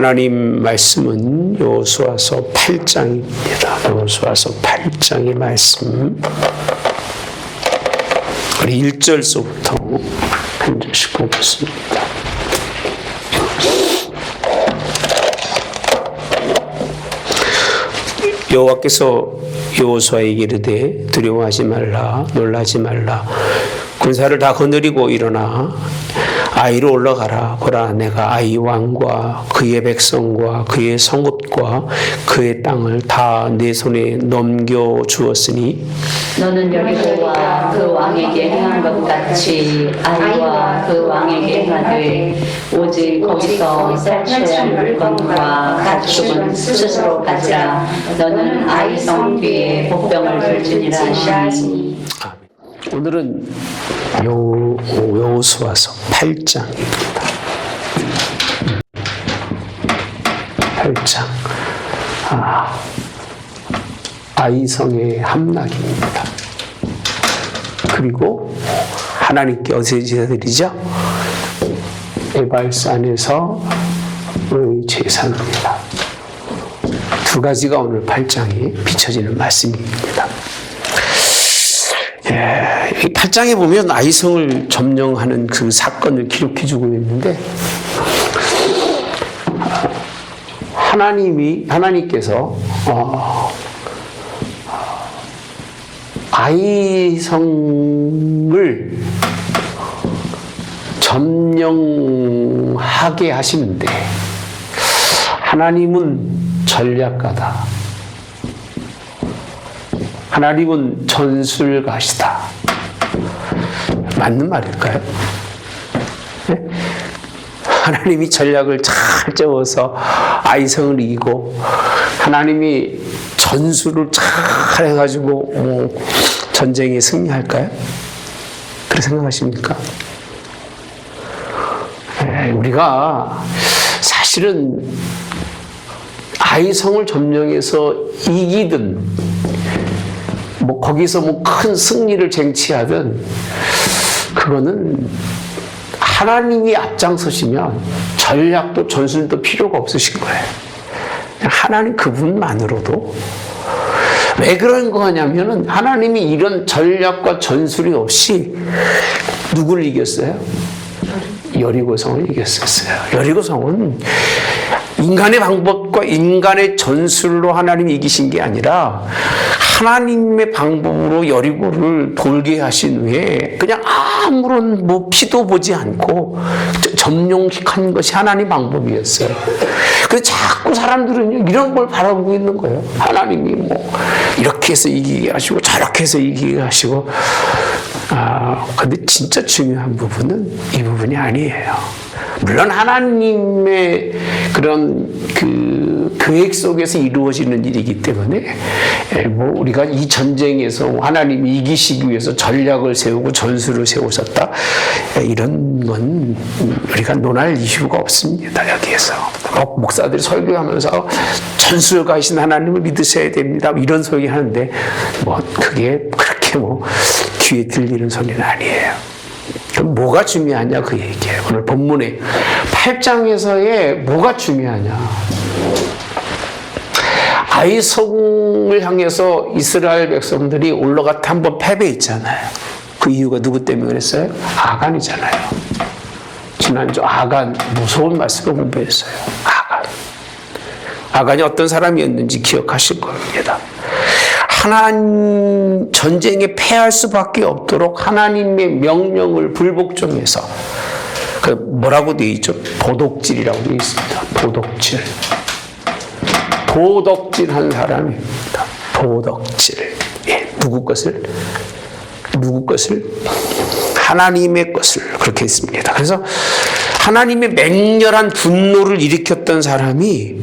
하나님 말씀은 여호수아서 8장입니다. 여호수아서 8장의 말씀. 우리 1절서부터 한 절씩 보겠습니다. 여호와께서 여호수아에게 이르되 두려워하지 말라, 놀라지 말라. 군사를 다 거느리고 일어나 아이로 올라가라. 보라, 내가 아이 왕과 그의 백성과 그의 성읍과 그의 땅을 다 내 손에 넘겨 주었으니 너는 여리고와 그 왕에게 행한 것 같이 아이와 그 왕에게 행하되 오직 거기서 살쳐야 할 물건과 가축은 스스로 가지라. 너는 아이 성 뒤에 복병을 들지니라 하시니. 오늘은 여호수아서 8장입니다. 8장. 아이성의 함락입니다. 그리고 하나님께 어디서 제사드리죠? 에발산에서의 제사입니다. 두 가지가 오늘 8장에 비춰지는 말씀입니다. 이 8장에 보면 아이성을 점령하는 그 사건을 기록해주고 있는데, 하나님께서 아이성을 점령하게 하시는데, 하나님은 전략가다. 하나님은 전술가시다. 맞는 말일까요? 네? 하나님이 전략을 잘 짜워서 아이성을 이기고, 하나님이 전술을 잘 해가지고 전쟁에 승리할까요? 그렇게 생각하십니까? 우리가 사실은 아이성을 점령해서 이기든 거기서 큰 승리를 쟁취하든, 그거는 하나님이 앞장서시면 전략도 전술도 필요가 없으신 거예요. 하나님 그분만으로도. 왜 그런 거냐면은 하나님이 이런 전략과 전술이 없이 누구를 이겼어요? 여리고성을 이겼었어요. 여리고성은 인간의 방법과 인간의 전술로 하나님이 이기신 게 아니라 하나님의 방법으로 여리고를 돌게 하신 후에 그냥 아무런 피도 보지 않고 점령한 것이 하나님 방법이었어요. 그래서 자꾸 사람들은 이런 걸 바라보고 있는 거예요. 하나님이 이렇게 해서 이기게 하시고 저렇게 해서 이기게 하시고. 근데 진짜 중요한 부분은 이 부분이 아니에요. 물론 하나님의 그런 계획 속에서 이루어지는 일이기 때문에 우리가 이 전쟁에서 하나님이 이기시기 위해서 전략을 세우고 전술을 세우셨다, 이런 건 우리가 논할 이유가 없습니다. 여기에서 목사들이 설교하면서 전술가이신 하나님을 믿으셔야 됩니다, 이런 소리 하는데 그게 그렇게 귀에 들리는 소리는 아니에요. 그럼 뭐가 중요하냐, 그 얘기예요. 오늘 본문에 8장에서의 뭐가 중요하냐. 아이성을 향해서 이스라엘 백성들이 올라갔다 한번 패배했잖아요. 그 이유가 누구 때문에 그랬어요? 아간이잖아요. 지난주 아간 무서운 말씀을 공부했어요. 아간이 어떤 사람이었는지 기억하실 겁니다. 하나님 전쟁에 패할 수밖에 없도록 하나님의 명령을 불복종해서, 뭐라고 되어 있죠? 도덕질이라고 되어 있습니다. 도덕질한 사람입니다. 도덕질. 누구 것을? 하나님의 것을. 그렇게 했습니다. 그래서 하나님의 맹렬한 분노를 일으켰던 사람이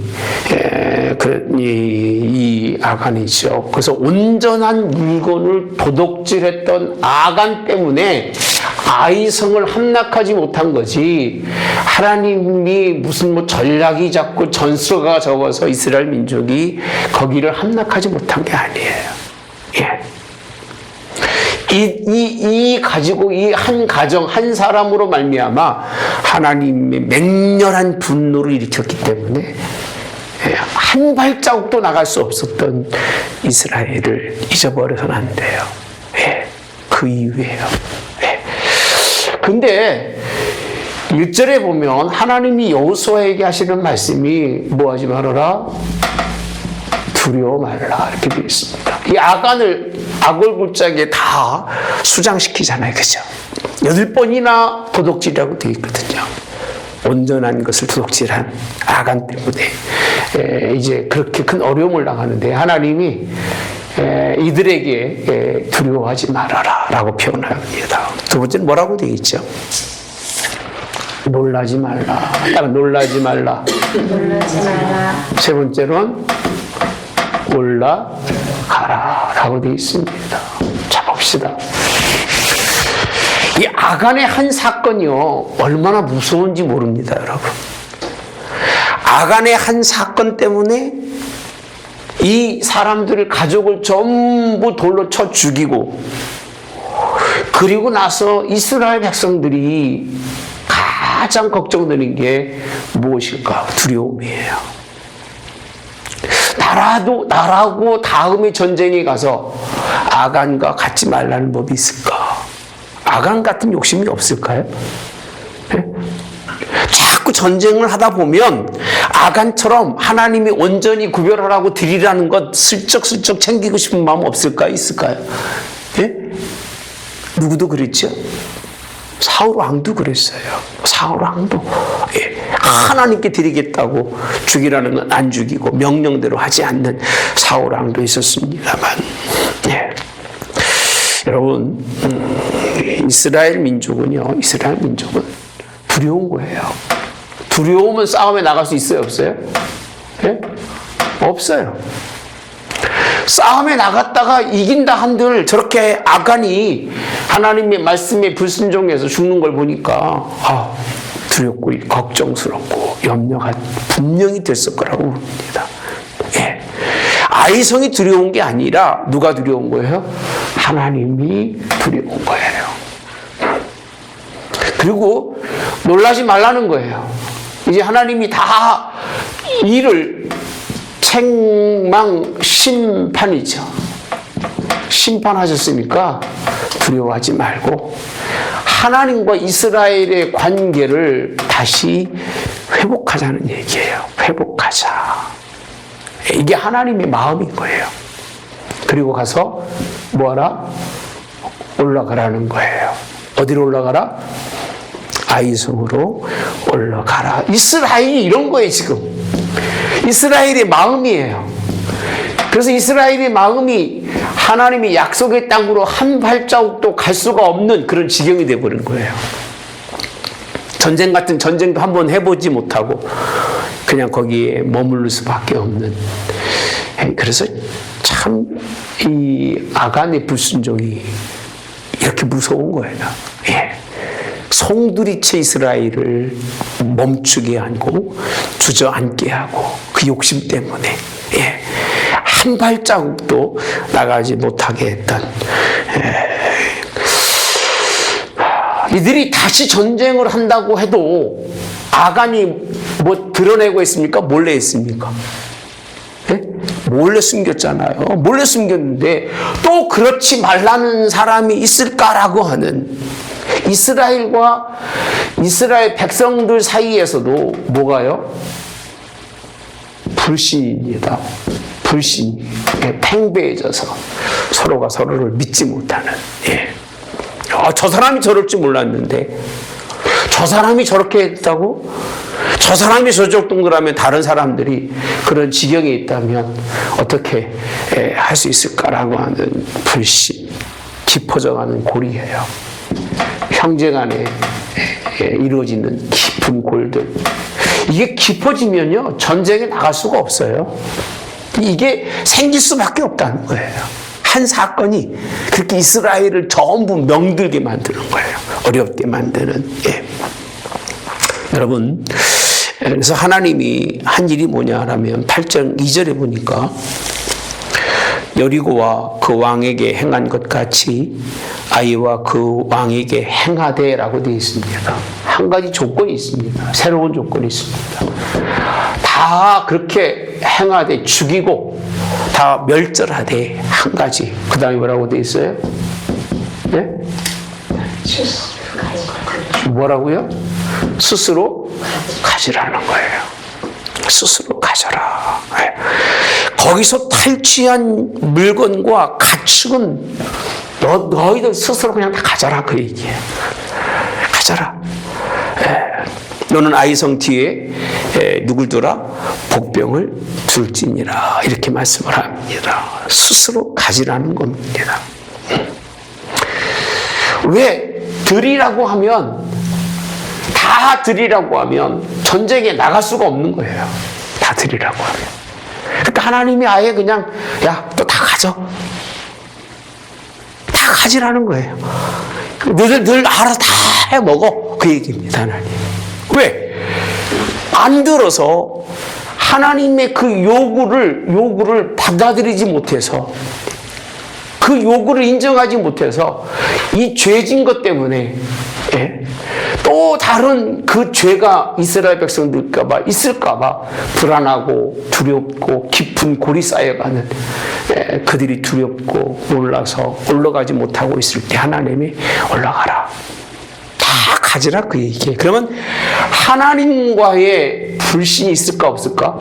이 아간이죠. 그래서 온전한 물건을 도둑질했던 아간 때문에 아이성을 함락하지 못한 거지, 하나님이 무슨 전략이 잡고 전술가 적어서 이스라엘 민족이 거기를 함락하지 못한 게 아니에요. 이 가지고 이 한 가정 한 사람으로 말미암아 하나님의 맹렬한 분노를 일으켰기 때문에 한 발자국도 나갈 수 없었던 이스라엘을 잊어버려서는 안 돼요. 그 이유예요. 근데 1절에 보면 하나님이 여호수아에게 하시는 말씀이 뭐 하지 말아라? 두려워 말라 이렇게 되어 있습니다. 이 악을굴짝에 다 수장시키잖아요. 그죠? 8번이나 도둑질이라고 되어 있거든요. 온전한 것을 도둑질한 아간 때문에 이제 그렇게 큰 어려움을 당하는데 하나님이 이들에게 두려워하지 말아라 라고 표현합니다. 두 번째는 뭐라고 되어 있죠? 놀라지 말라. 놀라지 말라. 놀라지 말라. 세 번째로는 올라가라 라고 되어 있습니다. 자 봅시다. 이 아간의 한 사건이요 얼마나 무서운지 모릅니다, 여러분. 아간의 한 사건 때문에 이 사람들을 가족을 전부 돌로 쳐 죽이고 그리고 나서 이스라엘 백성들이 가장 걱정되는 게 무엇일까? 두려움이에요. 나라고 다음에 전쟁에 가서 아간과 같지 말라는 법이 있을까? 아간 같은 욕심이 없을까요? 네? 자꾸 전쟁을 하다 보면 아간처럼 하나님이 온전히 구별하라고 드리라는 것 슬쩍슬쩍 챙기고 싶은 마음 없을까요? 있을까요? 네? 누구도 그랬죠? 사울 왕도 그랬어요. 사울 왕도 하나님께 드리겠다고 죽이라는 건 안 죽이고 명령대로 하지 않는 사울 왕도 있었습니다만 여러분 이스라엘 민족은 두려운 거예요. 두려우면 싸움에 나갈 수 있어요? 없어요? 예? 없어요. 싸움에 나갔다가 이긴다 한들 저렇게 아간이 하나님의 말씀에 불순종해서 죽는 걸 보니까 두렵고 걱정스럽고 염려가 분명히 됐을 거라고 봅니다. 예. 아이성이 두려운 게 아니라 누가 두려운 거예요? 하나님이 두려운 거예요. 그리고 놀라지 말라는 거예요. 이제 하나님이 다 일을 심판이죠. 심판하셨으니까 두려워하지 말고 하나님과 이스라엘의 관계를 다시 회복하자는 얘기예요. 회복하자. 이게 하나님의 마음인 거예요. 그리고 가서 뭐하라? 올라가라는 거예요. 어디로 올라가라? 아이성으로 올라가라. 이스라엘이 이런 거예요, 지금. 이스라엘의 마음이에요. 그래서 이스라엘의 마음이 하나님의 약속의 땅으로 한 발자국도 갈 수가 없는 그런 지경이 되어버린 거예요. 전쟁 같은 전쟁도 한번 해보지 못하고 그냥 거기에 머무를 수밖에 없는. 그래서 참 이 아간의 불순종이 이렇게 무서운 거예요. 송두리째 이스라엘을 멈추게 하고 주저앉게 하고 그 욕심 때문에 한 발자국도 나가지 못하게 했던 이들이 다시 전쟁을 한다고 해도 아간이 뭐 드러내고 했습니까? 몰래 했습니까? 몰래 숨겼잖아요. 몰래 숨겼는데 또 그렇지 말라는 사람이 있을까라고 하는 이스라엘과 이스라엘 백성들 사이에서도 뭐가요? 불신이다. 불신이 팽배해져서 서로가 서로를 믿지 못하는. 저 사람이 저럴 줄 몰랐는데 저 사람이 저렇게 했다고? 저 사람이 저쪽 동그라면 다른 사람들이 그런 지경에 있다면 어떻게 할 수 있을까라고 하는 불신, 깊어져가는 골이에요. 형제간에 이루어지는 깊은 골들. 이게 깊어지면요 전쟁에 나갈 수가 없어요. 이게 생길 수밖에 없다는 거예요. 한 사건이 그렇게 이스라엘을 전부 명들게 만드는 거예요. 어렵게 만드는. 여러분, 그래서 하나님이 한 일이 뭐냐라면 8장 2절에 보니까 여리고와 그 왕에게 행한 것 같이 아이와 그 왕에게 행하되라고 되어 있습니다. 한 가지 조건이 있습니다. 새로운 조건이 있습니다. 다 그렇게 행하되 죽이고 다 멸절하되 한 가지. 그 다음에 뭐라고 되어 있어요? 네? 뭐라고요? 스스로 가지라는 거예요. 스스로 가져라. 거기서 탈취한 물건과 가축은 너희들 스스로 그냥 다 가져라 그 얘기예요. 가져라. 너는 아이성 뒤에 누굴 두라? 복병을 둘지니라. 이렇게 말씀을 합니다. 스스로 가지라는 겁니다. 왜? 드리라고 하면 다 드리라고 하면 전쟁에 나갈 수가 없는 거예요. 다 드리라고 하면. 그러니까 하나님이 아예 그냥 야, 또 다 가져. 다 가지라는 거예요. 너희들 늘 알아서 다 해먹어. 그 얘기입니다. 하나님. 왜? 안 들어서 하나님의 그 요구를 받아들이지 못해서 그 요구를 인정하지 못해서 이 죄진 것 때문에 또 다른 그 죄가 이스라엘 백성들까봐 있을까봐 불안하고 두렵고 깊은 골이 쌓여가는 그들이 두렵고 놀라서 올라가지 못하고 있을 때 하나님이 올라가라. 다 가지라 그 얘기예요. 그러면 하나님과의 불신이 있을까 없을까?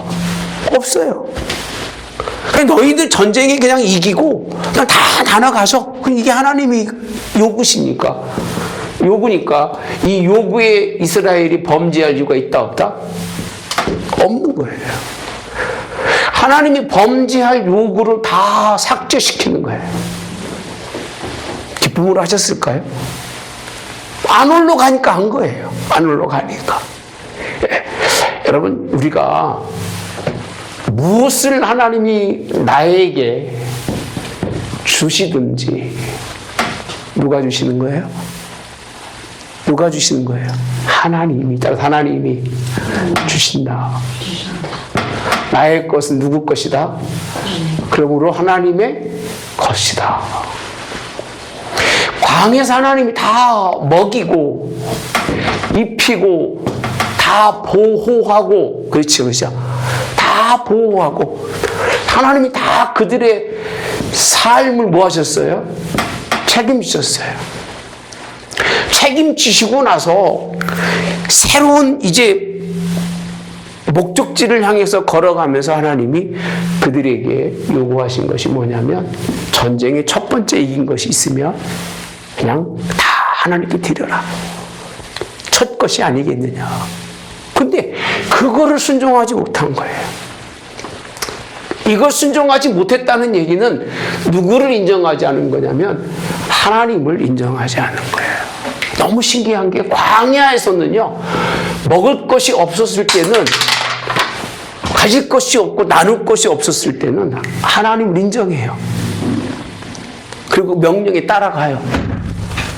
없어요. 너희들 전쟁에 그냥 이기고 그냥 다 나가서 이게 하나님이 요구시니까 요구니까 이 요구에 이스라엘이 범죄할 이유가 있다 없다? 없는 거예요. 하나님이 범죄할 요구를 다 삭제시키는 거예요. 기쁨으로 하셨을까요? 안 올라가니까 한 거예요. 안 올라가니까. 여러분 우리가 무엇을 하나님이 나에게 주시든지 누가 주시는 거예요? 누가 주시는 거예요? 하나님이. 따라서 하나님이 주신다. 나의 것은 누구 것이다? 그러므로 하나님의 것이다. 광야에서 하나님이 다 먹이고 입히고 다 보호하고 그렇죠, 그렇죠? 다 보호하고 하나님이 다 그들의 삶을 뭐 하셨어요? 책임지셨어요. 책임지시고 나서 새로운 이제 목적지를 향해서 걸어가면서 하나님이 그들에게 요구하신 것이 뭐냐면 전쟁의 첫 번째 이긴 것이 있으면 그냥 다 하나님께 드려라. 첫 것이 아니겠느냐. 근데 그거를 순종하지 못한 거예요. 이걸 순종하지 못했다는 얘기는 누구를 인정하지 않은 거냐면 하나님을 인정하지 않은 거예요. 너무 신기한 게 광야에서는요, 먹을 것이 없었을 때는, 가질 것이 없고 나눌 것이 없었을 때는 하나님을 인정해요. 그리고 명령에 따라가요.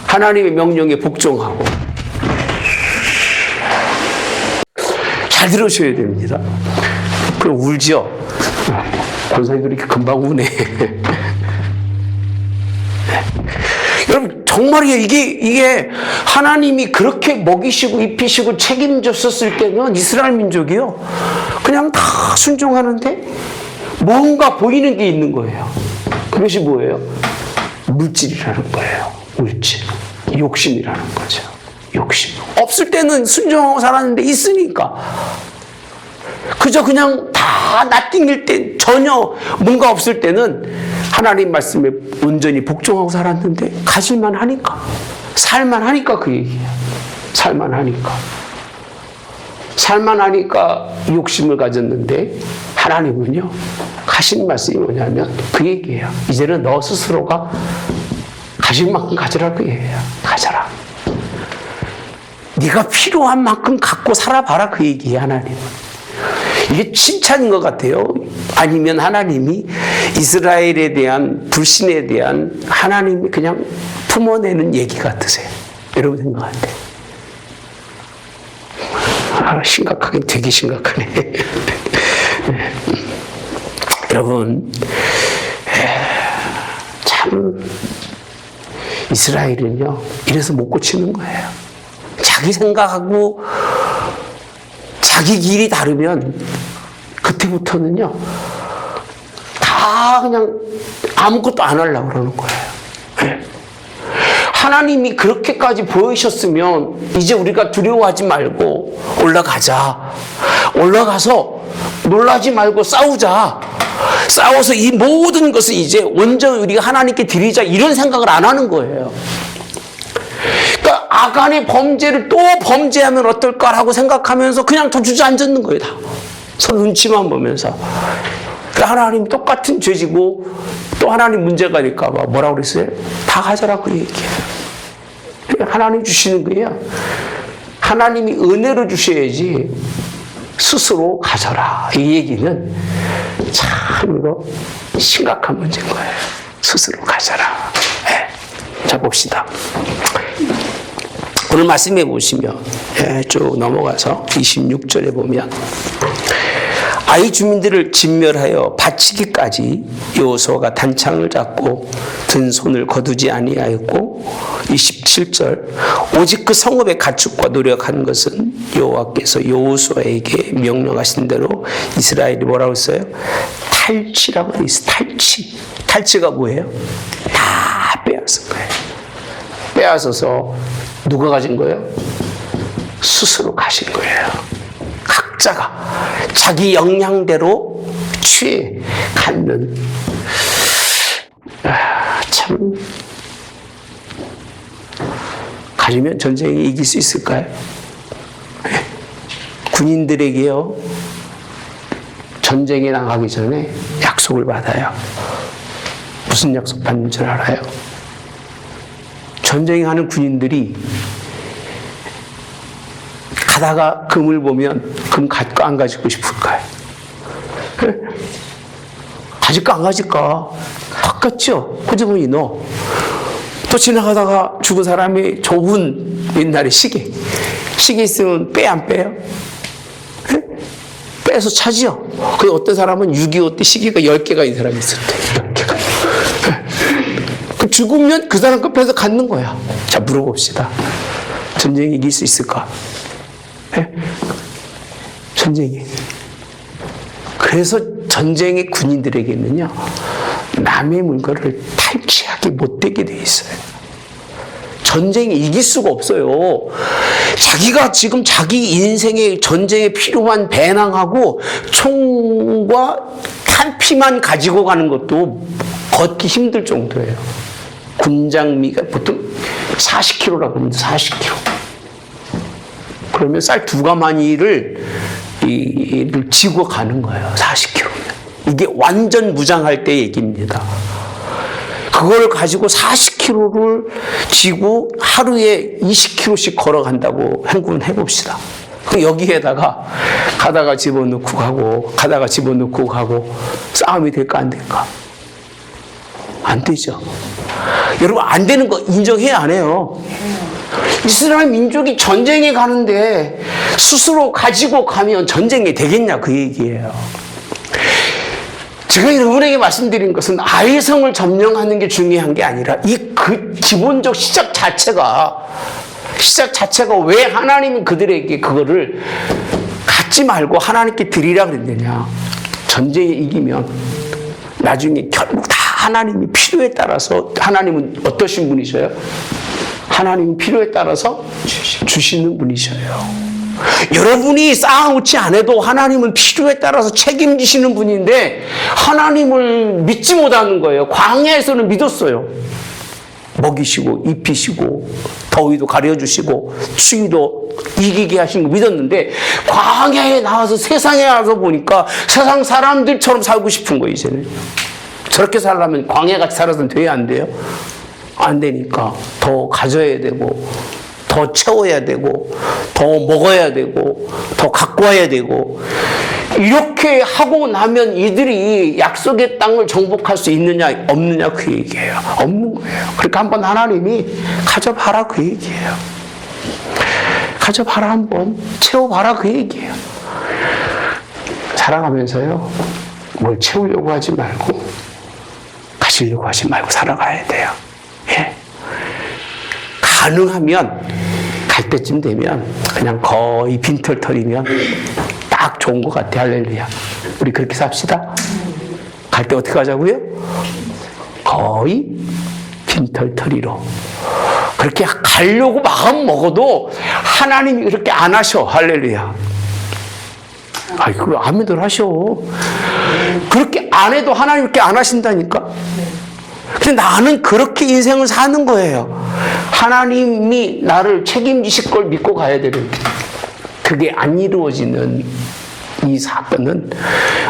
하나님의 명령에 복종하고. 잘 들으셔야 됩니다. 그럼 울죠? 권사님들이 이렇게 금방 우네. 여러분, 정말이에요. 이게 하나님이 그렇게 먹이시고 입히시고 책임졌었을 때는 이스라엘 민족이요. 그냥 다 순종하는데 뭔가 보이는 게 있는 거예요. 그것이 뭐예요? 물질이라는 거예요. 물질. 욕심이라는 거죠. 욕심. 없을 때는 순종하고 살았는데 있으니까. 그저 그냥 다 낯띵길 때 전혀 뭔가 없을 때는 하나님 말씀에 온전히 복종하고 살았는데 가질만 하니까 살만 하니까 그 얘기예요. 살만 하니까 욕심을 가졌는데 하나님은요 하신 말씀이 뭐냐면 그 얘기예요. 이제는 너 스스로가 가질 만큼 가져라 그 얘기예요. 가져라. 네가 필요한 만큼 갖고 살아봐라 그 얘기예요. 하나님은. 이게 칭찬인 것 같아요. 아니면 하나님이 이스라엘에 대한 불신에 대한 하나님이 그냥 품어내는 얘기 같으세요? 여러분 생각할 때. 심각하긴 되게 심각하네. 여러분 이스라엘은요, 이래서 못 고치는 거예요. 자기 생각하고 자기 길이 다르면 그때부터는요, 다 그냥 아무것도 안 하려고 그러는 거예요. 네. 하나님이 그렇게까지 보이셨으면 이제 우리가 두려워하지 말고 올라가자. 올라가서 놀라지 말고 싸우자. 싸워서 이 모든 것을 이제 온전히 우리가 하나님께 드리자, 이런 생각을 안 하는 거예요. 그러니까 아간의 범죄를 또 범죄하면 어떨까라고 생각하면서 그냥 더 주저앉는 거예요. 다 서로 눈치만 보면서. 하나님 똑같은 죄지고 또 하나님 문제가 될까 봐 뭐라고 그랬어요? 다 가져라고 얘기해요. 하나님 주시는 거예요. 하나님이 은혜로 주셔야지 스스로 가져라. 이 얘기는 참으로 심각한 문제인 거예요. 스스로 가져라. 네. 자, 봅시다. 오늘 말씀해 보시면 쭉 넘어가서 26절에 보면 아이 주민들을 진멸하여 바치기까지 여호수아가 단창을 잡고 든 손을 거두지 아니하였고 27절 오직 그 성읍의 가축과 노력한 것은 여호와께서 여호수아에게 명령하신 대로 이스라엘이 뭐라고 했어요? 탈취라고 돼 있어요. 탈취. 탈취가 뭐예요? 다 빼앗은 거예요. 빼앗아서 누가 가진 거예요? 스스로 가신 거예요. 각자가 자기 역량대로 취해 갖는. 참, 가지면 전쟁에 이길 수 있을까요? 군인들에게요, 전쟁에 나가기 전에 약속을 받아요. 무슨 약속 받는 줄 알아요? 전쟁하는 군인들이 가다가 금을 보면 금 가질까 안 가지고 싶을까요? 가질까 안 가질까? 똑같죠? 호주머니 넣어. 또 지나가다가 죽은 사람이 좁은 옛날에 시계 있으면 빼 안 빼요? 빼서 차지요. 근데 어떤 사람은 6.25 때 시계가 10개가 있는 사람이 있을 때 10개가. 죽으면 그 사람 끝에서 갖는 거야. 자, 물어봅시다. 전쟁에 이길 수 있을까? 전쟁이. 그래서 전쟁의 군인들에게는요, 남의 물건을 탈취하기 못되게 돼 있어요. 전쟁에 이길 수가 없어요. 자기가 지금 자기 인생의 전쟁에 필요한 배낭하고 총과 탄피만 가지고 가는 것도 걷기 힘들 정도예요. 군장미가 보통 40kg라고 합니다. 40kg. 그러면 쌀 2가마니를 지고 가는 거예요. 40kg면. 이게 완전 무장할 때 얘기입니다. 그걸 가지고 40kg를 지고 하루에 20km씩 걸어간다고 행군 해봅시다. 여기에다가 가다가 집어넣고 가고 가다가 집어넣고 가고 싸움이 될까 안 될까? 안 되죠. 여러분, 안 되는 거 인정해야 안 해요. 이스라엘 민족이 전쟁에 가는데 스스로 가지고 가면 전쟁이 되겠냐, 그 얘기예요. 제가 여러분에게 말씀드린 것은 아이성을 점령하는 게 중요한 게 아니라 그 기본적 시작 자체가 왜 하나님이 그들에게 그거를 갖지 말고 하나님께 드리라 그랬느냐. 전쟁에 이기면 나중에 결국 다 하나님이 필요에 따라서, 하나님은 어떠신 분이셔요? 하나님은 필요에 따라서 주시는 분이셔요. 여러분이 쌓아놓지 않아도 하나님은 필요에 따라서 책임지시는 분인데 하나님을 믿지 못하는 거예요. 광야에서는 믿었어요. 먹이시고 입히시고 더위도 가려주시고 추위도 이기게 하신 거 믿었는데 광야에 나와서 세상에 와서 보니까 세상 사람들처럼 살고 싶은 거예요. 이제는 저렇게 살려면 광야같이 살아서는 돼야 안 돼요? 안 되니까 더 가져야 되고 더 채워야 되고 더 먹어야 되고 더 갖고 와야 되고, 이렇게 하고 나면 이들이 약속의 땅을 정복할 수 있느냐 없느냐 그 얘기예요. 없는 거예요. 그러니까 한번 하나님이 가져봐라 그 얘기예요. 가져봐라, 한번 채워봐라 그 얘기예요. 살아가면서요, 뭘 채우려고 하지 말고 가지려고 하지 말고 살아가야 돼요. 예. 가능하면 갈 때쯤 되면 그냥 거의 빈털털이면 딱 좋은 것 같아. 할렐루야. 우리 그렇게 삽시다. 갈 때 어떻게 하자고요? 거의 빈털터리로. 그렇게 가려고 마음 먹어도 하나님이 그렇게 안 하셔. 할렐루야. 아이고, 아멘들 하셔. 그렇게 안 해도 하나님 그렇게 안 하신다니까? 근데 나는 그렇게 인생을 사는 거예요. 하나님이 나를 책임지실 걸 믿고 가야 되는데, 그게 안 이루어지는 이 사건은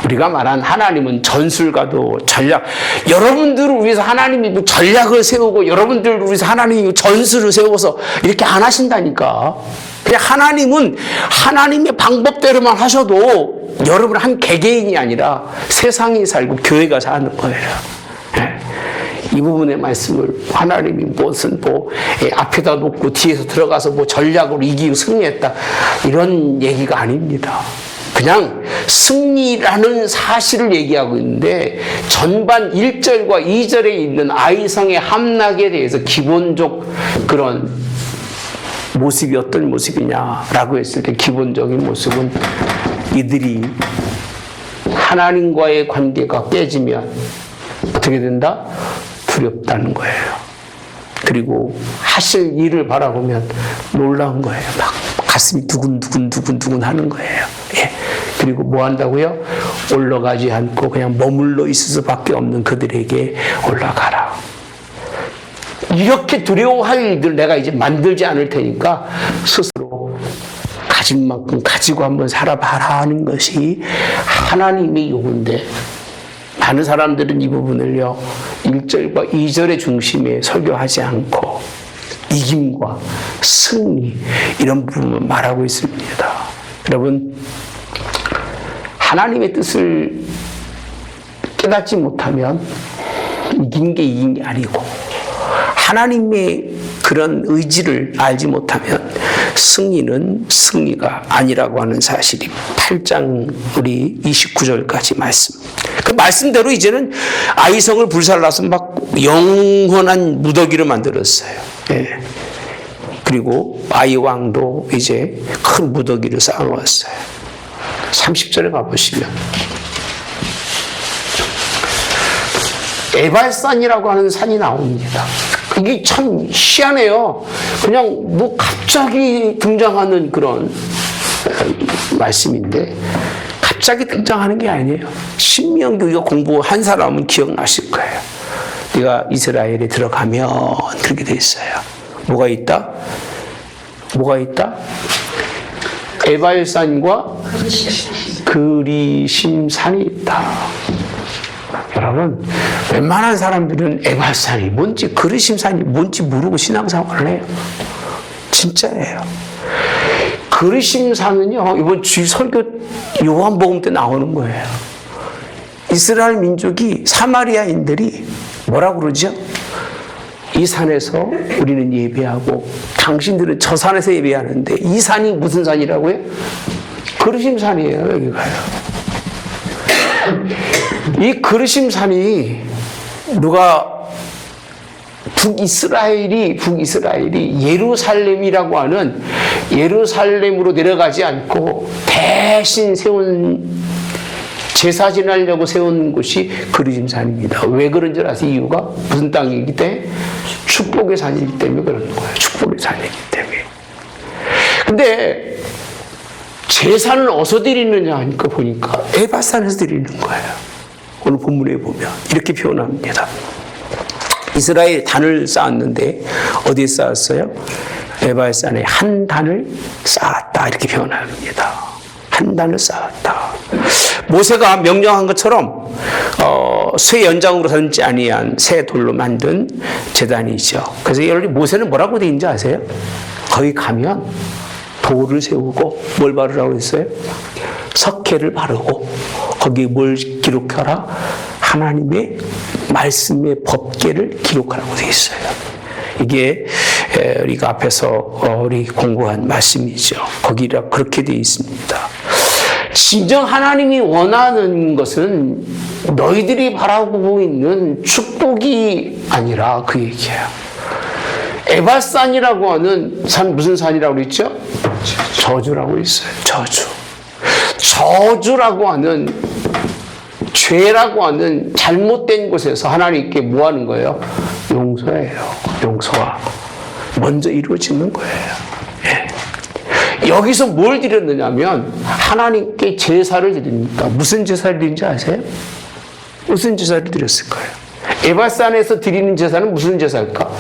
우리가 말한 하나님은 전술가도 전략, 여러분들을 위해서 하나님이 전략을 세우고 여러분들을 위해서 하나님이 전술을 세워서 이렇게 안 하신다니까. 그냥 하나님은 하나님의 방법대로만 하셔도 여러분 한 개개인이 아니라 세상이 살고 교회가 사는 거예요. 이 부분의 말씀을 하나님이 무슨 앞에다 놓고 뒤에서 들어가서 전략으로 이기고 승리했다 이런 얘기가 아닙니다. 그냥 승리라는 사실을 얘기하고 있는데 전반 1절과 2절에 있는 아이성의 함락에 대해서 기본적 그런 모습이 어떤 모습이냐라고 했을 때 기본적인 모습은 이들이 하나님과의 관계가 깨지면 어떻게 된다? 두렵다는 거예요. 그리고 하실 일을 바라보면 놀라운 거예요. 막 가슴이 두근두근 하는 거예요. 예. 그리고 뭐 한다고요? 올라가지 않고 그냥 머물러 있을 수밖에 없는 그들에게 올라가라. 이렇게 두려워할 일들 내가 이제 만들지 않을 테니까 스스로 가진 만큼 가지고 한번 살아봐라 하는 것이 하나님의 요구인데, 많은 사람들은 이 부분을요 1절과 2절의 중심에 설교하지 않고 이김과 승리 이런 부분을 말하고 있습니다. 여러분, 하나님의 뜻을 깨닫지 못하면 이긴 게 아니고, 하나님의 그런 의지를 알지 못하면 승리는 승리가 아니라고 하는 사실이 8장 우리 29절까지 말씀. 그 말씀대로 이제는 아이성을 불살라서 막 영원한 무더기를 만들었어요. 예. 그리고 아이 왕도 이제 큰 무더기를 쌓아놓았어요. 30절에 가보시면 에발산이라고 하는 산이 나옵니다. 이게 참 희한해요. 그냥 갑자기 등장하는 그런 말씀인데, 갑자기 등장하는 게 아니에요. 신명기 이거 공부한 사람은 기억나실 거예요. 네가 이스라엘에 들어가면 그렇게 돼 있어요. 뭐가 있다? 에발산과 그리심산이 있다. 여러분, 웬만한 사람들은 에발산이 뭔지 그리심산이 뭔지 모르고 신앙생활을 해요. 진짜예요. 그리심산은요, 이번 주일 설교 요한복음 때 나오는 거예요. 이스라엘 민족이 사마리아인들이 뭐라고 그러죠? 이 산에서 우리는 예배하고 당신들은 저 산에서 예배하는데, 이 산이 무슨 산이라고요? 그리심산이에요. 여기가요. 이 그리심산이 북이스라엘이 예루살렘이라고 하는 예루살렘으로 내려가지 않고 대신 세운, 제사 지내려고 세운 곳이 그리심산입니다. 왜 그런 줄 아세요? 이유가 무슨 땅이기 때문에? 축복의 산이기 때문에 그러는 거예요. 축복의 산이기 때문에. 근데 제사는 어디서 드리느냐 하니까 보니까 에발산에서 드리는 거예요. 오늘 본문에 보면 이렇게 표현합니다. 이스라엘 단을 쌓았는데 어디에 쌓았어요? 에발산에 한 단을 쌓았다 이렇게 표현합니다. 한 단을 쌓았다. 모세가 명령한 것처럼 쇠 연장으로 삼지 아니한 새 돌로 만든 제단이죠. 그래서 여러분, 모세는 뭐라고 되어 있는지 아세요? 거기 가면 돌을 세우고 뭘 바르라고 했어요? 석회를 바르고 거기에 뭘 기록하라? 하나님의 말씀의 법궤를 기록하라고 되어 있어요. 이게 우리가 앞에서 우리 공부한 말씀이죠. 거기라 그렇게 되어 있습니다. 진정 하나님이 원하는 것은 너희들이 바라보고 있는 축복이 아니라 그 얘기예요. 에발산이라고 하는 산, 무슨 산이라고 그랬죠? 저주라고 있어요. 저주라고 하는, 죄라고 하는 잘못된 곳에서 하나님께 뭐 하는 거예요? 용서예요. 용서가 먼저 이루어지는 거예요. 예. 여기서 뭘 드렸느냐면 하나님께 제사를 드립니다. 무슨 제사를 드린지 아세요? 무슨 제사를 드렸을까요? 에발산에서 드리는 제사는 무슨 제사일까?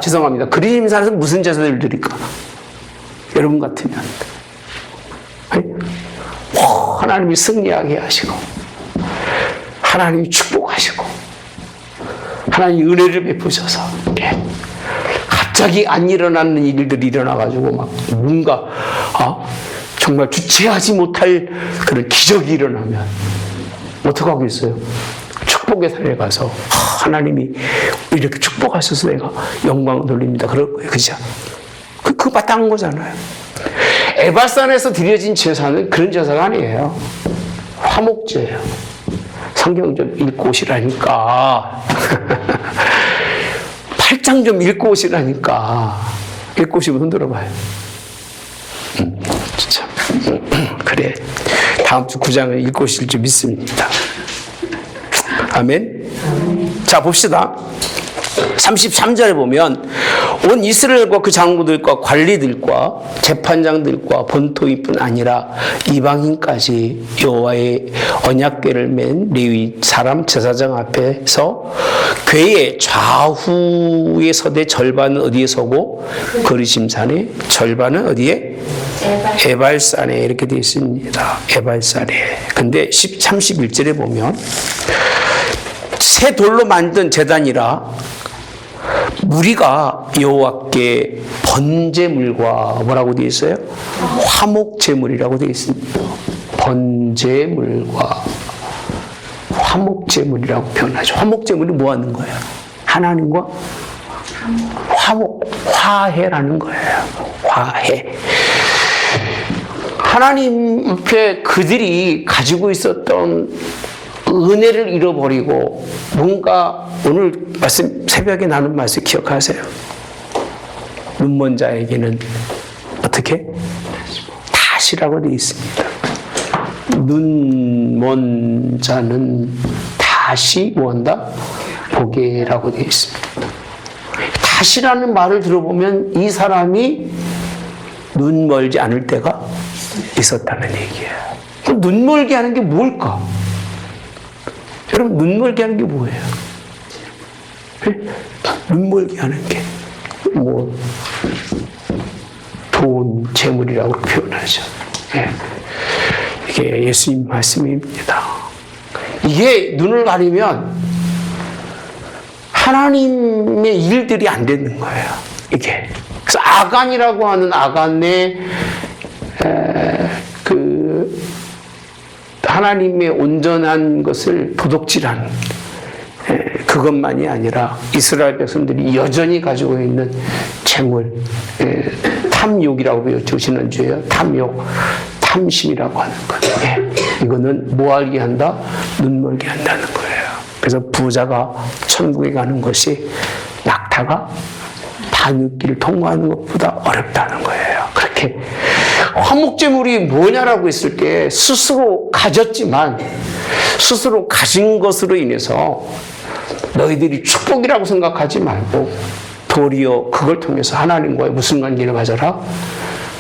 죄송합니다. 그리심산에서 무슨 제사를 드릴까? 여러분 같으면 하나님이 승리하게 하시고 하나님이 축복하시고 하나님이 은혜를 베푸셔서 갑자기 안 일어나는 일들이 일어나가지고 막 뭔가 정말 주체하지 못할 그런 기적이 일어나면 어떻게 하고 있어요? 축복의 산에 가서 하나님이 이렇게 축복하셔서 내가 영광을 돌립니다. 그럴 거예요. 그죠? 그거 마땅한 거잖아요. 에발산에서 드려진 제사는 그런 제사가 아니에요. 화목제예요. 성경 좀 읽고 오시라니까. 8장 좀 읽고 오시라니까. 읽고 오시면 흔들어 봐요. 진짜. 그래. 다음 주 9장을 읽고 오실 줄 믿습니다. 아멘. 자, 봅시다. 33절에 보면 온 이스라엘과 그 장로들과 관리들과 재판장들과 본토이뿐 아니라 이방인까지 여호와의 언약궤를 맨 레위 사람 제사장 앞에서 궤의 좌우에 서되 절반은 어디에 서고 그리심산에 절반은 어디에? 에발산에 이렇게 되어 있습니다. 에발산에. 근데 31절에 보면 새 돌로 만든 제단이라 무리가 여호와께 번제물과 뭐라고 되어 있어요? 화목제물이라고 되어 있습니다. 번제물과 화목제물이라고 표현하죠. 화목제물이 뭐 하는 거예요? 하나님과 화해라는 거예요. 화해. 하나님 앞에 그들이 가지고 있었던 은혜를 잃어버리고 뭔가 오늘 말씀 새벽에 나눈 말씀 기억하세요. 눈먼 자에게는 어떻게? 다시라고 되어 있습니다. 눈먼 자는 다시 뭐한다? 보게라고 되어 있습니다. 다시라는 말을 들어보면 이 사람이 눈 멀지 않을 때가 있었다는 얘기예요. 그럼 눈 멀게 하는 게 뭘까? 여러분, 눈 멀게 하는 게 뭐예요? 눈 멀게 하는 게 뭐 돈, 재물이라고 표현하죠. 이게 예수님 말씀입니다. 이게 눈을 가리면 하나님의 일들이 안 되는 거예요. 이게. 그래서 아간이라고 하는 아간의 하나님의 온전한 것을 도둑질한 그것만이 아니라 이스라엘 백성들이 여전히 가지고 있는 재물, 탐욕이라고 배웠죠. 지난주에요. 탐욕, 탐심이라고 하는 것. 이거는 뭐 알게 한다? 눈멀게 한다는 거예요. 그래서 부자가 천국에 가는 것이 낙타가 바늘길을 통과하는 것보다 어렵다는 거예요. 그렇게 화목제물이 뭐냐라고 했을 때 스스로 가졌지만 스스로 가진 것으로 인해서 너희들이 축복이라고 생각하지 말고 도리어 그걸 통해서 하나님과의 무슨 관계를 가져라?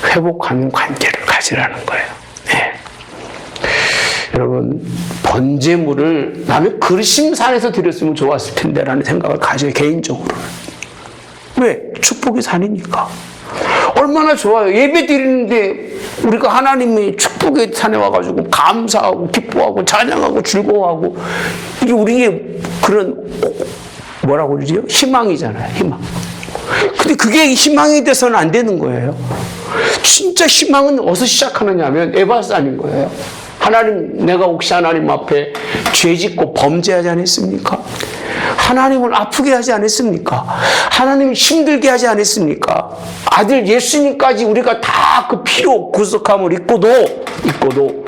회복하는 관계를 가지라는 거예요. 여러분, 번제물을 남의 그리심산에서 드렸으면 좋았을 텐데라는 생각을 가져요. 개인적으로는. 왜? 축복의 산이니까. 얼마나 좋아요. 예배 드리는데 우리가 하나님의 축복의 산에 와가지고 감사하고 기뻐하고 찬양하고 즐거워하고 이게 우리의 그런 뭐라고 그러지요? 희망이잖아요. 희망. 근데 그게 희망이 돼서는 안 되는 거예요. 진짜 희망은 어디서 시작하느냐 하면 에발산인 거예요. 하나님, 내가 혹시 하나님 앞에 죄 짓고 범죄하지 않았습니까? 하나님을 아프게 하지 않았습니까? 하나님을 힘들게 하지 않았습니까? 아들 예수님까지 우리가 다 그 피로 구속함을 입고도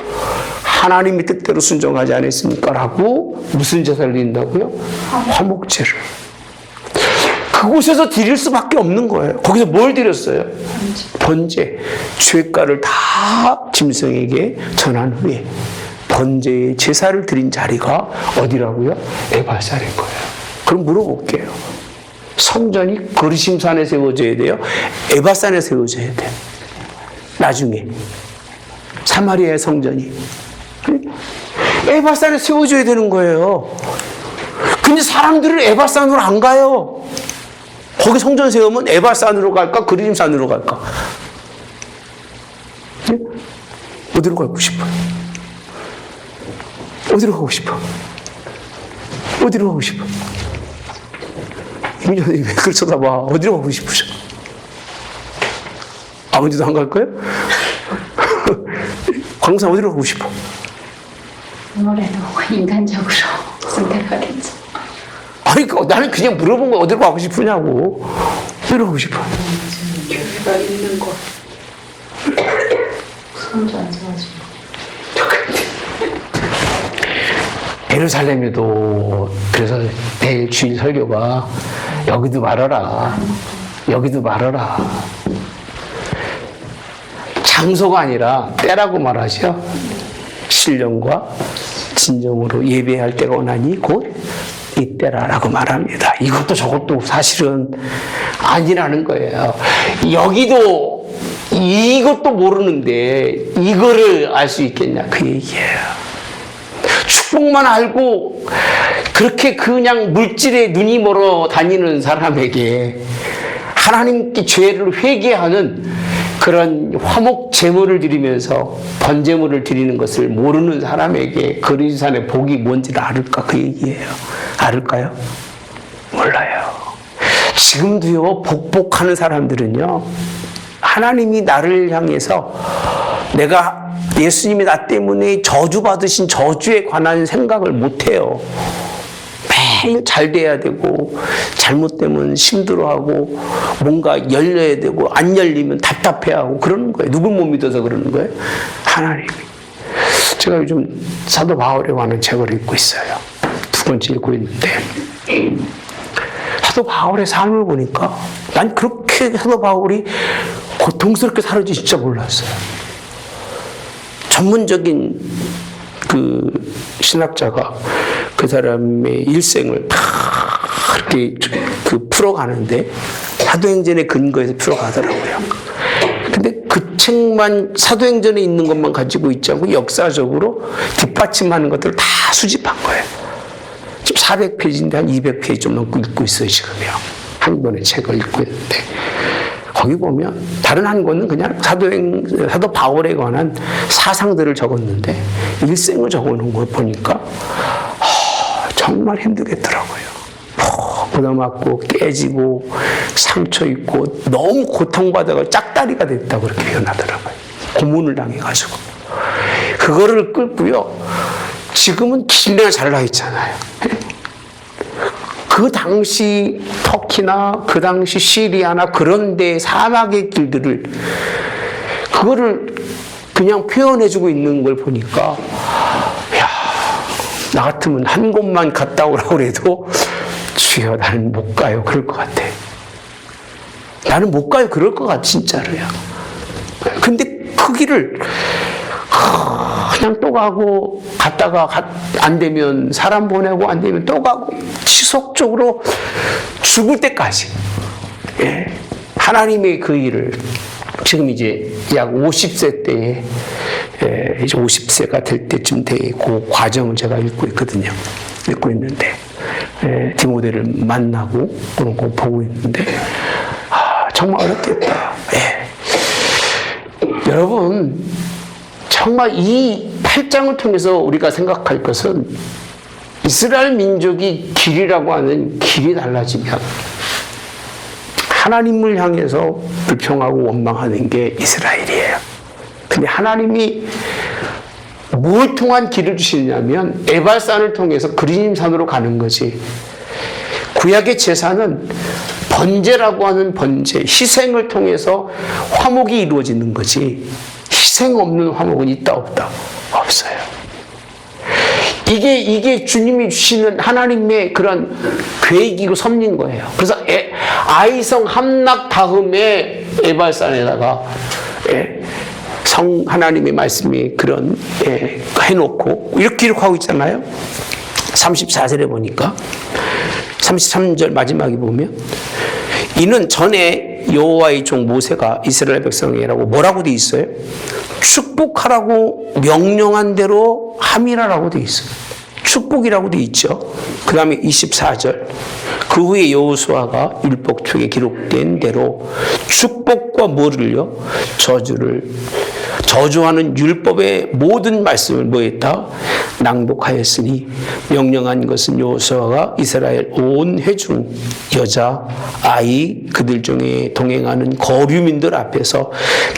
하나님의 뜻대로 순종하지 않았습니까? 라고 무슨 제사를 드린다고요? 화목제를. 그곳에서 드릴 수밖에 없는 거예요. 거기서 뭘 드렸어요? 번제. 죄가를 다 짐승에게 전한 후에 번제의 제사를 드린 자리가 어디라고요? 에발산인 거예요. 그럼 물어볼게요. 성전이 거리심산에 세워져야 돼요? 에발산에 세워져야 돼요? 나중에 사마리아의 성전이 에발산에 세워져야 되는 거예요. 근데 사람들은 에발산으로 안 가요. 거기 성전 세우면 에발산으로 갈까? 그리심산으로 갈까? 네? 어디로 가고 싶어요? 어디로 가고 싶어? 어디로 가고 싶어? 이민현이 왜 그걸 쳐다봐? 어디로 가고 싶으셔? 아무데도 안 갈 거예요? 광산 어디로 가고 싶어? 아무래도 인간적으로 선택하겠죠. 아니, 나는 그냥 물어본 거 어디로 가고 싶으냐고. 어디로 가고 싶어? 교회가 있는 곳. 성전 세워지고. 예루살렘에도 그래서 내일 주일 설교가 여기도 말하라. 여기도 말하라. 장소가 아니라 때라고 말하죠. 신령과 진정으로 예배할 때가 오나니 곧 이때라라고 말합니다. 이것도 저것도 사실은 아니라는 거예요. 여기도 이것도 모르는데 이거를 알 수 있겠냐 그 얘기예요. 축복만 알고 그렇게 그냥 물질에 눈이 멀어 다니는 사람에게 하나님께 죄를 회개하는 그런 화목 제물을 드리면서 번제물을 드리는 것을 모르는 사람에게 그리스도의 복이 뭔지를 알을까 그 얘기예요. 알을까요? 몰라요. 지금도요 복복하는 사람들은요 하나님이 나를 향해서 내가 예수님이 나 때문에 저주받으신 저주에 관한 생각을 못해요. 매일 잘 돼야 되고 잘못되면 힘들어하고 뭔가 열려야 되고 안 열리면 답답해하고 그러는 거예요. 누굴 못 믿어서 그러는 거예요? 하나님이. 제가 요즘 사도 바울에 관한 책을 읽고 있어요. 2번째 읽고 있는데 사도 바울의 삶을 보니까 난 그렇게 사도 바울이 고통스럽게 살았지 진짜 몰랐어요. 전문적인 그 신학자가 그 사람의 일생을 다 이렇게 그 풀어가는데 사도행전의 근거에서 풀어가더라고요. 근데 그 책만 사도행전에 있는 것만 가지고 있지 않고 역사적으로 뒷받침하는 것들을 다 수집한 거예요. 지금 400페이지인데 한 200페이지 좀 넘고 읽고 있어요, 지금요. 한 권의 책을 읽고 있는데. 거기 보면 다른 한 권은 그냥 사도 바울에 관한 사상들을 적었는데 일생을 적어놓은 걸 보니까 정말 힘들겠더라고요. 부담 맞고 깨지고 상처 입고 너무 고통받아가 짝다리가 됐다고 그렇게 표현하더라고요. 고문을 당해가지고. 그거를 끌고요. 지금은 길내가 잘 나 있잖아요. 그 당시 터키나 그 당시 시리아나 그런 데 사막의 길들을 그거를 그냥 표현해주고 있는 걸 보니까 야, 나 같으면 한 곳만 갔다 오라고 해도 주여 나는 못 가요 그럴 것 같아. 나는 못 가요 그럴 것 같아 진짜로요. 근데 그 길을 그냥 또 가고 갔다가 안 되면 사람 보내고 안 되면 또 가고 지속적으로 죽을 때까지 하나님의 그 일을 지금 이제 약 50세 때에 이제 50세가 될 때쯤 되고 과정을 제가 읽고 있거든요. 읽고 있는데 디모데를 만나고 그런 거 보고 있는데 정말 어렵겠다. 여러분 정말 이 8장을 통해서 우리가 생각할 것은 이스라엘 민족이 길이라고 하는 길이 달라지면 하나님을 향해서 불평하고 원망하는 게 이스라엘이에요. 근데 하나님이 뭘 통한 길을 주시냐면 에발산을 통해서 그리심산으로 가는 거지. 구약의 제사는 번제라고 하는 번제, 희생을 통해서 화목이 이루어지는 거지, 희생 없는 화목은 있다 없다? 없어요. 이게 주님이 주시는 하나님의 그런 계획이고 섭리인 거예요. 그래서 아이성 함락 다음에 에발산에다가 하나님의 말씀이 그런 해놓고 이렇게 기록하고 있잖아요. 34절에 보니까 33절 마지막에 보면 이는 전에 여호와의 종 모세가 이스라엘 백성이라고 뭐라고 돼 있어요? 축복하라고 명령한 대로 함이라라고 돼 있어요. 축복이라고 돼 있죠. 그 다음에 24절 그 후에 여호수아가 율법책에 기록된 대로 축복과 뭐를요? 저주하는 율법의 모든 말씀을 뭐했다? 낭독하였으니 명령한 것은 여호수아가 이스라엘 온 회중 여자 아이 그들 중에 동행하는 거류민들 앞에서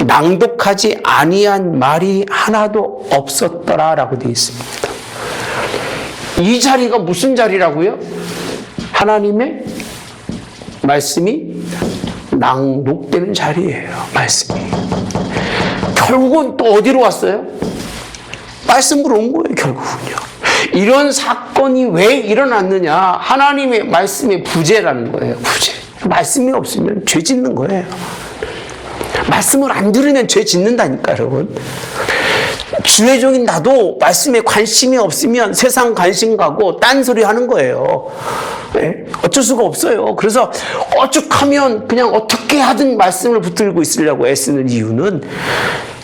낭독하지 아니한 말이 하나도 없었더라라고 되어 있습니다. 이 자리가 무슨 자리라고요? 하나님의 말씀이 낭독되는 자리예요. 말씀이. 결국은 또 어디로 왔어요? 말씀으로 온 거예요. 결국은요. 이런 사건이 왜 일어났느냐? 하나님의 말씀의 부재라는 거예요. 부재. 말씀이 없으면 죄 짓는 거예요. 말씀을 안 들으면 죄 짓는다니까, 여러분. 주의 종인 나도 말씀에 관심이 없으면 세상 관심 가고 딴소리 하는 거예요. 네? 어쩔 수가 없어요. 그래서 오죽하면 그냥 어떻게 하든 말씀을 붙들고 있으려고 애쓰는 이유는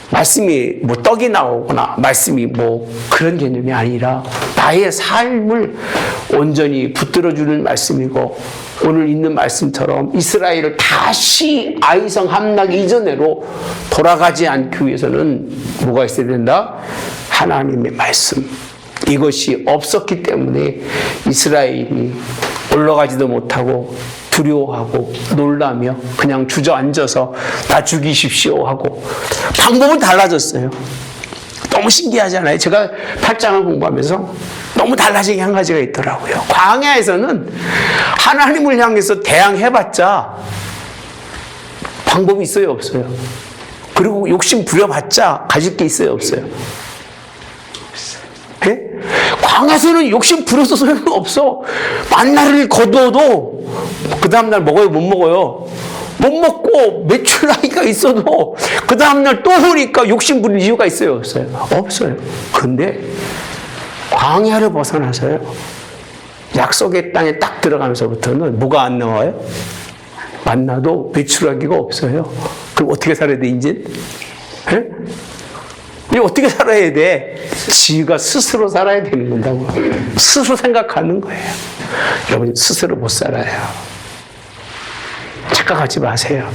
말씀이 뭐 떡이 나오거나 말씀이 뭐 그런 개념이 아니라 나의 삶을 온전히 붙들어주는 말씀이고, 오늘 있는 말씀처럼 이스라엘을 다시 아이성 함락 이전으로 돌아가지 않기 위해서는 뭐가 있어야 된다? 하나님의 말씀. 이것이 없었기 때문에 이스라엘이 올라가지도 못하고 두려워하고 놀라며 그냥 주저앉아서 나 죽이십시오 하고 방법은 달라졌어요. 너무 신기하잖아요. 제가 8장을 공부하면서 너무 달라진 게 한 가지가 있더라고요. 광야에서는 하나님을 향해서 대항해봤자 방법이 있어요, 없어요? 그리고 욕심 부려봤자 가질 게 있어요, 없어요? 네? 광야에서는 욕심 부려서 소용없어. 만나를 거두어도 그 다음날 먹어요, 못 먹어요? 못 먹고 매출 나이가 있어도 그 다음날 또 오니까 욕심 부릴 이유가 있어요, 없어요? 없어요. 근데 광야를 벗어나서요, 약속의 땅에 딱 들어가면서부터는 뭐가 안 나와요? 만나도 매출하기가 없어요. 그럼 어떻게 살아야 돼, 이제? 네? 이제 어떻게 살아야 돼? 지가 스스로 살아야 되는 건다고. 스스로 생각하는 거예요. 여러분, 스스로 못 살아요. 착각하지 마세요.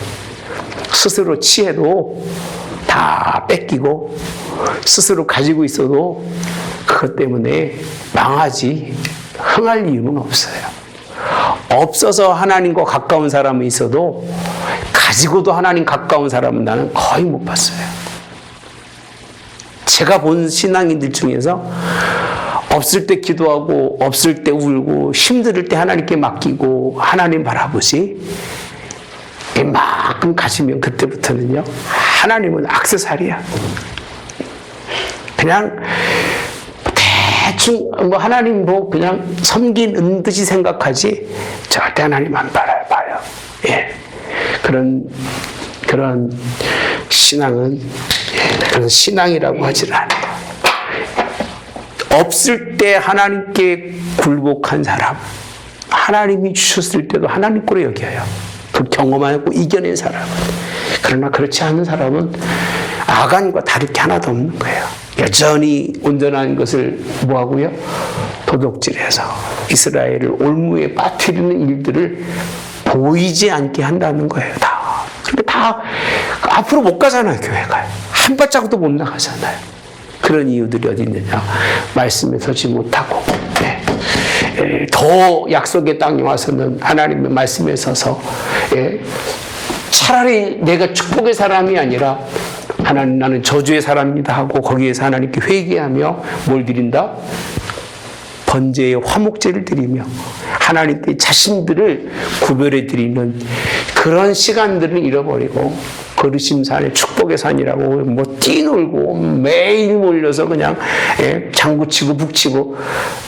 스스로 취해도 다 뺏기고, 스스로 가지고 있어도 그것 때문에 망하지 흥할 이유는 없어요. 없어서 하나님과 가까운 사람은 있어도 가지고도 하나님 가까운 사람은 나는 거의 못 봤어요. 제가 본 신앙인들 중에서 없을 때 기도하고 없을 때 울고 힘들 때 하나님께 맡기고 하나님 바라보시, 이만큼 가지면 그때부터는요, 하나님은 액세서리야. 그냥 대충 뭐 하나님 뭐 그냥 섬기는 듯이 생각하지 절대 하나님 안 바라봐요. 예. 그런 신앙은, 그런 신앙이라고 하지는 않아요. 없을 때 하나님께 굴복한 사람, 하나님이 주셨을 때도 하나님 거로 여겨요. 그 경험하고 이겨낸 사람은. 그러나 그렇지 않은 사람은 아간과 다를 게 하나도 없는 거예요. 여전히 온전한 것을 뭐하고요? 도둑질해서 이스라엘을 올무에 빠뜨리는 일들을 보이지 않게 한다는 거예요. 다. 근데 다 앞으로 못 가잖아요. 교회가. 한 발자국도 못 나가잖아요. 그런 이유들이 어디 있느냐? 말씀에 서지 못하고, 더 약속의 땅에 와서는 하나님의 말씀에 서서, 차라리 내가 축복의 사람이 아니라 하나님, 나는 저주의 사람이다 하고 거기에서 하나님께 회개하며 뭘 드린다? 번제의 화목제를 드리며 하나님께 자신들을 구별해 드리는 그런 시간들을 잃어버리고 거르심 산에 축복의 산이라고 뭐 뛰놀고 매일 몰려서 그냥 장구치고 북치고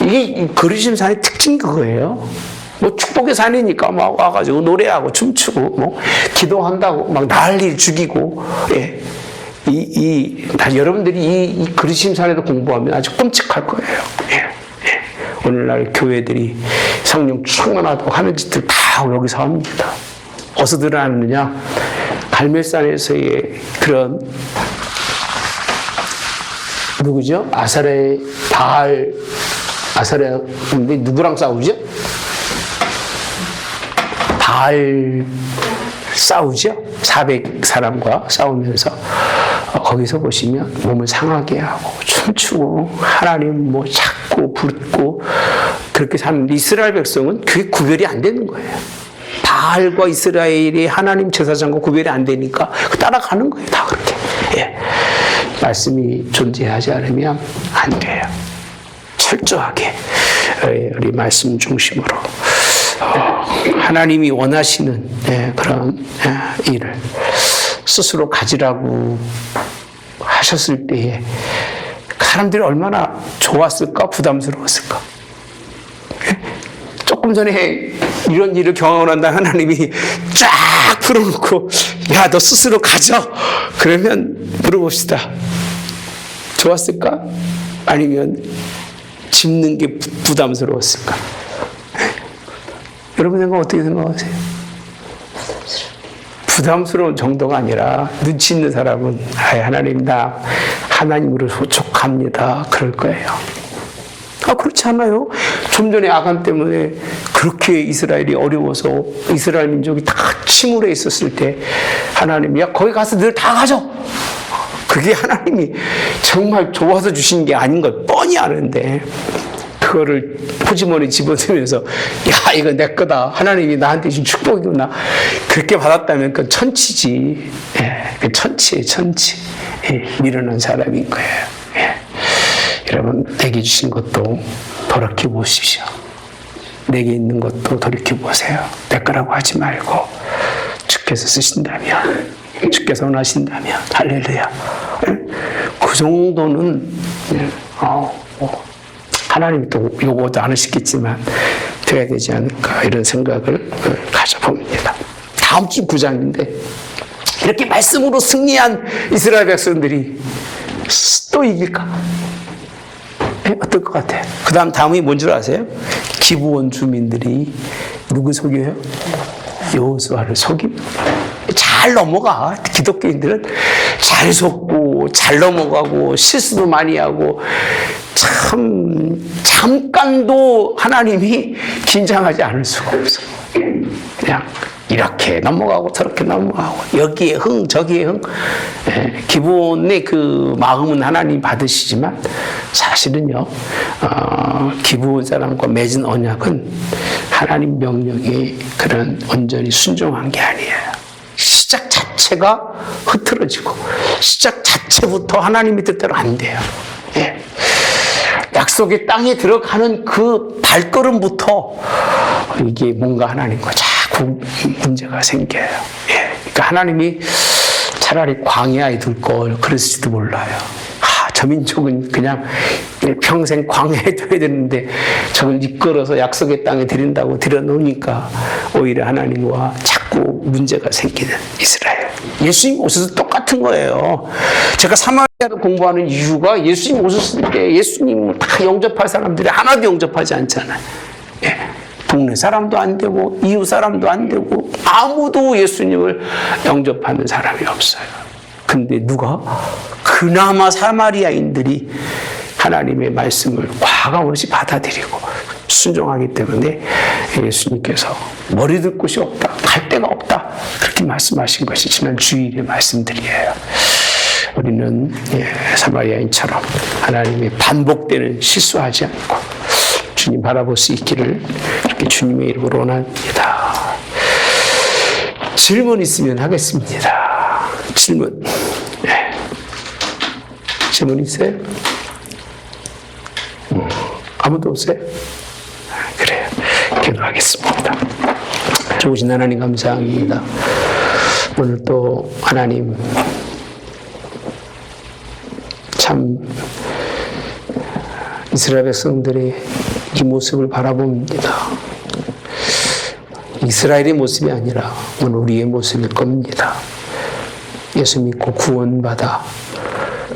이게 거르심 산의 특징 그거예요. 뭐 축복의 산이니까 막 와가지고 노래하고 춤추고 뭐 기도한다고 막 난리 죽이고 다 여러분들이 이 그리심 산에도 공부하면 아주 끔찍할 거예요. 오늘날 교회들이 성령 충만하다고 하는 짓들 다 여기서 합니다. 어디서 드러나느냐? 갈멜산에서의 그런 누구죠? 아사레 근데 누구랑 싸우죠? 바알 싸우죠? 400사람과 싸우면서 거기서 보시면 몸을 상하게 하고 춤추고 하나님 뭐 찾고 부르고 그렇게 사는 이스라엘 백성은 그게 구별이 안 되는 거예요. 바알과 이스라엘이 하나님 제사장과 구별이 안 되니까 따라가는 거예요. 다 그렇게. 말씀이 존재하지 않으면 안 돼요. 철저하게 우리 말씀 중심으로 하나님이 원하시는 그런 일을 스스로 가지라고 하셨을 때에 사람들이 얼마나 좋았을까 부담스러웠을까. 조금 전에 이런 일을 경험을 한다 하나님이 쫙 풀어놓고 야 너 스스로 가져 그러면 물어봅시다. 좋았을까? 아니면 짚는 게 부담스러웠을까? 여러분 생각 어떻게 생각하세요? 부담스러운 정도가 아니라 눈치 있는 사람은 하나님 나 하나님으로 소촉합니다 그럴 거예요. 그렇지 않아요? 좀 전에 아간 때문에 그렇게 이스라엘이 어려워서 이스라엘 민족이 다 침울해 있었을 때 하나님이 야 거기 가서 늘 다 가져. 그게 하나님이 정말 좋아서 주신 게 아닌 걸 뻔히 아는데 그거를 호지머니 집어넣으면서 야 이거 내 거다. 하나님이 나한테 주신 축복이구나. 그렇게 받았다면 그건 천치지. 그 천치예요. 천치. 미련한 사람인 거예요. 여러분 내게 주신 것도 돌이켜보십시오. 내게 있는 것도 돌이켜보세요. 내 거라고 하지 말고 주께서 쓰신다면 주께서 원하신다면 할렐루야. 그 정도는 하나님이 또 요구하지 않으시겠지만 돼야 되지 않을까 이런 생각을 가져봅니다. 다음 주 9장인데 이렇게 말씀으로 승리한 이스라엘 백성들이 또 이길까? 어떨 것 같아요? 그 다음이 뭔 줄 아세요? 기브온 주민들이 누구 속여요? 여호수아를 속입니다. 잘 넘어가. 기독교인들은 잘 속고 잘 넘어가고 실수도 많이 하고 참 잠깐도 하나님이 긴장하지 않을 수가 없어. 그냥 이렇게 넘어가고 저렇게 넘어가고 여기에 흥 저기에 흥. 기본의 그 마음은 하나님 받으시지만 사실은요 기본 사람과 맺은 언약은 하나님 명령에 그런 온전히 순종한 게 아니에요. 시작 자체가 흐트러지고 시작 자체부터 하나님의 뜻대로 안 돼요. 약속의 땅에 들어가는 그 발걸음부터 이게 뭔가 하나님과 자꾸 문제가 생겨요. 그러니까 하나님이 차라리 광야에 둘 걸 그랬을지도 몰라요. 저 민족은 그냥 평생 광야에 둬야 되는데 저걸 이끌어서 약속의 땅에 들인다고 들여놓으니까 오히려 하나님과 자꾸 문제가 생기는 이스라엘. 예수님 오셔서 똑같은 거예요. 제가 사마리아를 공부하는 이유가 예수님 오셨을 때 예수님을 다 영접할 사람들이 하나도 영접하지 않잖아요. 동네 사람도 안 되고 이웃 사람도 안 되고 아무도 예수님을 영접하는 사람이 없어요. 근데 누가? 그나마 사마리아인들이 하나님의 말씀을 과감없이 받아들이고 순종하기 때문에 예수님께서 머리 들 곳이 없다, 갈 데가 없다 그렇게 말씀하신 것이 지난 주일의 말씀들이에요. 우리는 사마리아인처럼 하나님의 반복되는 실수하지 않고 주님 바라볼 수 있기를 이렇게 주님의 이름으로 원합니다. 질문 있으면 하겠습니다. 질문. 질문 있어요? 아무도 없어요? 그래요. 기도하겠습니다. 좋으신 하나님 감사합니다. 오늘 또 하나님 참 이스라엘 백성들의 이 모습을 바라봅니다. 이스라엘의 모습이 아니라 오늘 우리의 모습일 겁니다. 예수 믿고 구원받아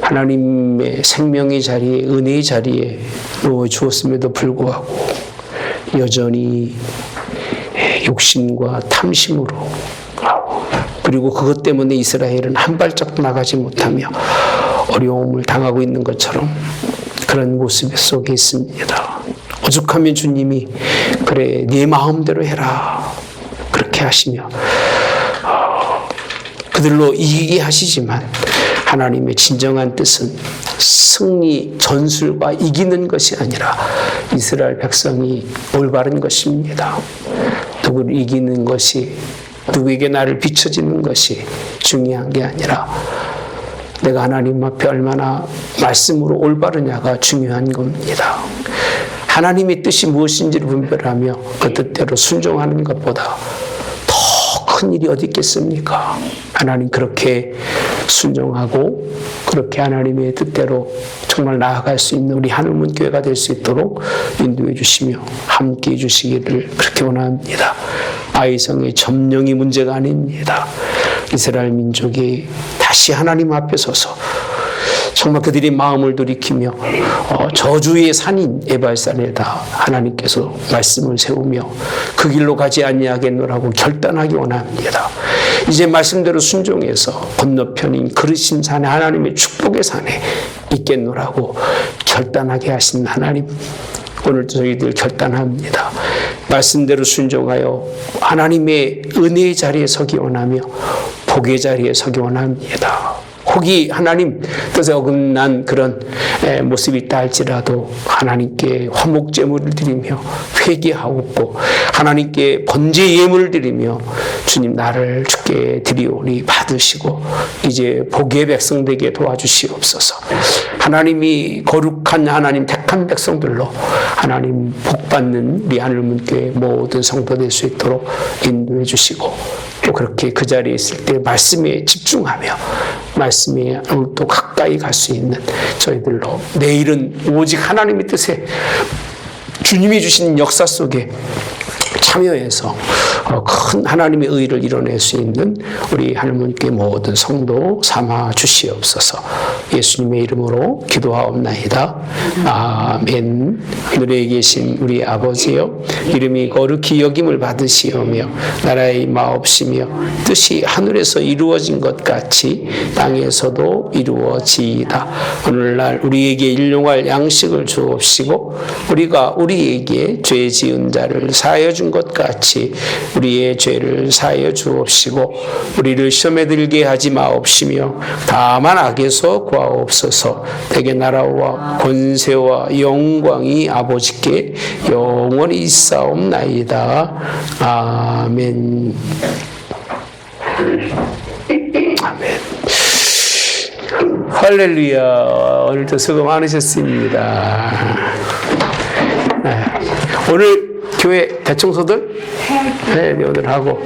하나님의 생명의 자리에, 은혜의 자리에 놓아 주었음에도 불구하고 여전히 욕심과 탐심으로, 그리고 그것 때문에 이스라엘은 한 발짝도 나가지 못하며 어려움을 당하고 있는 것처럼 그런 모습 속에 있습니다. 오죽하면 주님이 그래 네 마음대로 해라 그렇게 하시며 그들로 이기게 하시지만 하나님의 진정한 뜻은 승리, 전술과 이기는 것이 아니라 이스라엘 백성이 올바른 것입니다. 누구를 이기는 것이, 누구에게 나를 비춰지는 것이 중요한 게 아니라 내가 하나님 앞에 얼마나 말씀으로 올바르냐가 중요한 겁니다. 하나님의 뜻이 무엇인지를 분별하며 그 뜻대로 순종하는 것보다 더 큰 일이 어디 있겠습니까? 하나님 그렇게 순종하고 그렇게 하나님의 뜻대로 정말 나아갈 수 있는 우리 하늘문 교회가 될 수 있도록 인도해 주시며 함께 해 주시기를 그렇게 원합니다. 아이성의 점령이 문제가 아닙니다. 이스라엘 민족이 다시 하나님 앞에 서서 정말 그들이 마음을 돌이키며 저주의 산인 에발산에다 하나님께서 말씀을 세우며 그 길로 가지 아니하겠노라고 결단하기 원합니다. 이제 말씀대로 순종해서 건너편인 그르심 산에 하나님의 축복의 산에 있겠노라고 결단하게 하신 하나님, 오늘도 저희들 결단합니다. 말씀대로 순종하여 하나님의 은혜의 자리에 서기 원하며 복의 자리에 서기 원합니다. 혹이 하나님 뜻에 어긋난 그런 모습이 있다 할지라도 하나님께 화목제물을 드리며 회개하옵고 하나님께 번제 예물을 드리며 주님 나를 주께 드리오니 받으시고 이제 복의 백성 되게 도와주시옵소서. 하나님이 거룩한 하나님 택한 백성들로 하나님 복받는 우리 하늘문교회 모든 성도 될 수 있도록 인도해 주시고 또 그렇게 그 자리에 있을 때 말씀에 집중하며 말씀에 또 가까이 갈 수 있는 저희들로 내일은 오직 하나님의 뜻에 주님이 주신 역사 속에 참여해서 큰 하나님의 의를 이뤄낼 수 있는 우리 하나님께 모든 성도 삼아 주시옵소서. 예수님의 이름으로 기도하옵나이다. 아멘. 하늘에 계신 우리 아버지여, 이름이 거룩히 여김을 받으시오며 나라의 마옵시며 뜻이 하늘에서 이루어진 것 같이 땅에서도 이루어지이다. 오늘날 우리에게 일용할 양식을 주옵시고 우리가 우리에게 죄 지은 자를 사하여 준 것 같이 우리의 죄를 사하여 주옵시고 우리를 시험에 들게 하지 마옵시며 다만 악에서 구하옵소서. 대개 나라와 권세와 영광이 아버지께 영원히 있사옵나이다. 아멘. 아멘. 할렐루야. 오늘도 수고 많으셨습니다. 네. 오늘 교회 대청소들? 네, 오늘 하고.